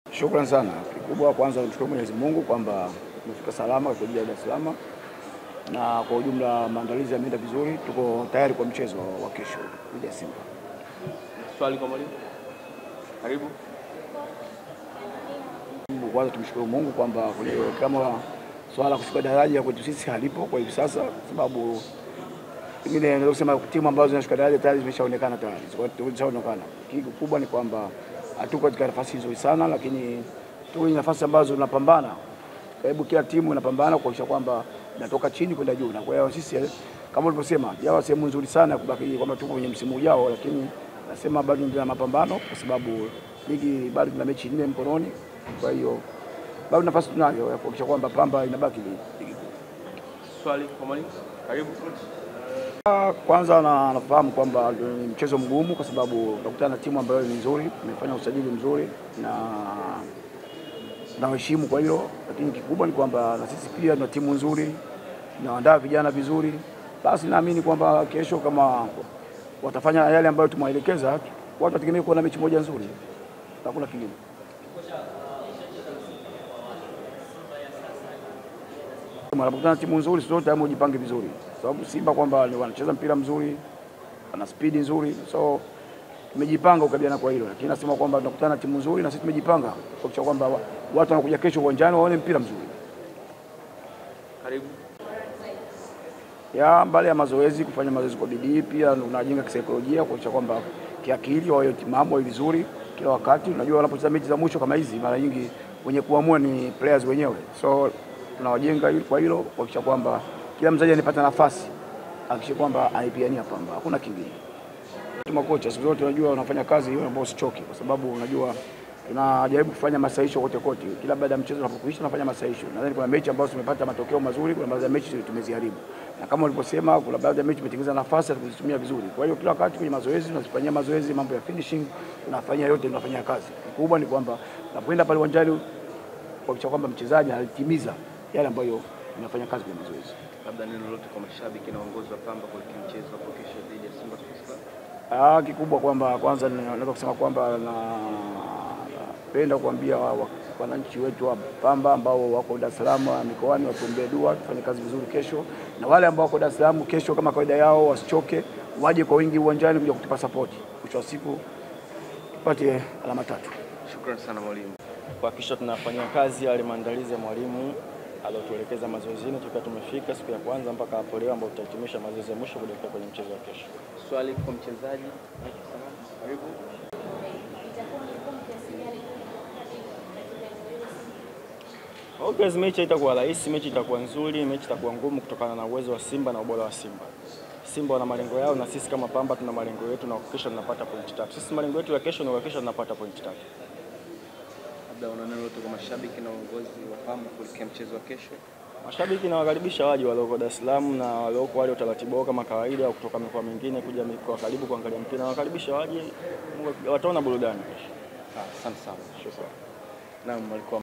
Shukrani sana. Kikubwa kwanza nimshukuru Mwenyezi Mungu kwamba tumefika salama kwa Dar es Salaam, na kwa ujumla maandalizi yameenda vizuri. Tuko tayari kwa mchezo wa kesho dhidi ya Simba. Swali kwa mwalimu. Karibu. Kwanza tumshukuru Mungu kwamba kama swala kushuka daraja kwetu sisi halipo kwa hivi sasa, sababu pengine naweza kusema timu ambazo zinashuka daraja tayari zimeshaonekana tayari. Zimeshaonekana. Kikubwa ni kwamba hatuko katika nafasi nzuri sana, lakini tuko kwenye nafasi ambazo tunapambana. Karibu kila timu inapambana kuhakikisha kwamba inatoka chini kwenda juu. Na kwa hiyo sisi kama ulivyosema, jawa sehemu nzuri sana kubaki kwamba tuko kwenye msimu ujao, lakini nasema bado tuna mapambano kwa sababu ligi bado tuna mechi 4 mkononi. Kwa hiyo bado nafasi tunayo ya kuhakikisha kwamba Pamba inabaki ligi. Swali kwa mwalimu. Karibu. Kwanza nafahamu kwamba ni mchezo mgumu kwa sababu tunakutana na timu ambayo ni nzuri, imefanya usajili mzuri na heshima kwa hilo, lakini kikubwa ni kwamba na sisi pia tuna timu nzuri, tunaandaa vijana vizuri. Basi naamini kwamba kesho kama watafanya yale ambayo tumewaelekeza, watu wategemea kuona mechi moja nzuri. Hakuna kingine. Wanapokutana timu nzuri sote tayari ujipange vizuri. Sababu Simba kwamba wanacheza mpira mzuri, wana speed nzuri. So tumejipanga ukabiliana kwa hilo. Lakini nasema kwamba tunakutana timu nzuri na sisi tumejipanga kuhakikisha kwamba watu wanakuja kesho uwanjani waone mpira mzuri. Karibu. Mbali ya mazoezi, kufanya mazoezi kwa bidii, pia unajenga kisaikolojia kuhakikisha kwamba kiakili wao timamu wao vizuri kila wakati. Unajua wanapocheza mechi za mwisho kama hizi mara nyingi wenye kuamua ni players wenyewe. So tunawajenga kwa hilo kuhakikisha kwamba kila mchezaji anapata nafasi, hakikisha kwamba anaipigania Pamba. Hakuna kingine. Makocha siku zote unajua wanafanya kazi hiyo ambayo usichoke, kwa sababu unajua tunajaribu kufanya masahisho kote. Kila baada ya mchezo unapokuisha tunafanya masahisho. Nadhani kuna mechi ambazo tumepata matokeo mazuri, kuna baadhi ya mechi tumeziharibu. Na kama ulivyosema kuna baadhi ya mechi tumetengeneza nafasi tukuzitumia vizuri. Kwa hiyo kila wakati kwenye mazoezi tunazifanyia mazoezi, mambo ya finishing tunafanyia yote, tunafanyia kazi. Kikubwa ni kwamba tunapoenda pale uwanjani kuhakikisha kwamba mchezaji alitimiza yale ambayo tunafanya kazi kwenye mazoezi. Labda neno lolote kwa mashabiki na uongozi wa Pamba kwa mchezo wa kesho dhidi ya Simba Sports Club? Kikubwa kwamba kwanza naweza kusema kwamba napenda kuambia wananchi wetu wa Pamba ambao wako Dar es Salaam mikoani watuombee dua tufanye kazi vizuri kesho, na wale ambao wako Dar es Salaam kesho kama kawaida yao wasichoke, waje kwa wingi uwanjani kuja kutupa support. Mwisho wa siku tupate alama 3. Shukrani sana mwalimu. Kwa kisha tunafanyia kazi yale maandalizi ya mwalimu alotuelekeza mazoezini tukiwa tumefika siku ya kwanza mpaka hapo leo ambapo tutahitimisha mazoezi ya mwisho kuelekea kwenye mchezo wa kesho. Swali kwa mchezaji. Karibu. Okay, mechi itakuwa rahisi, mechi itakuwa nzuri, mechi itakuwa ngumu kutokana na uwezo wa Simba na ubora wa Simba. Simba wana malengo yao na sisi kama Pamba tuna malengo yetu na kuhakikisha tunapata pointi 3. Sisi malengo yetu ya kesho ni kuhakikisha tunapata pointi 3. Labda una neno lolote kwa mashabiki na uongozi wa Pamba kuelekea mchezo wa kesho? Mashabiki na wakaribisha waje walioko Dar es Salaam na walioko wale utaratibu kama kawaida au kutoka mikoa mingine kuja mikoa karibu kuangalia mpira, na wakaribisha waje wataona burudani kesho. Asante sana. Shukrani. Naam, alikuwa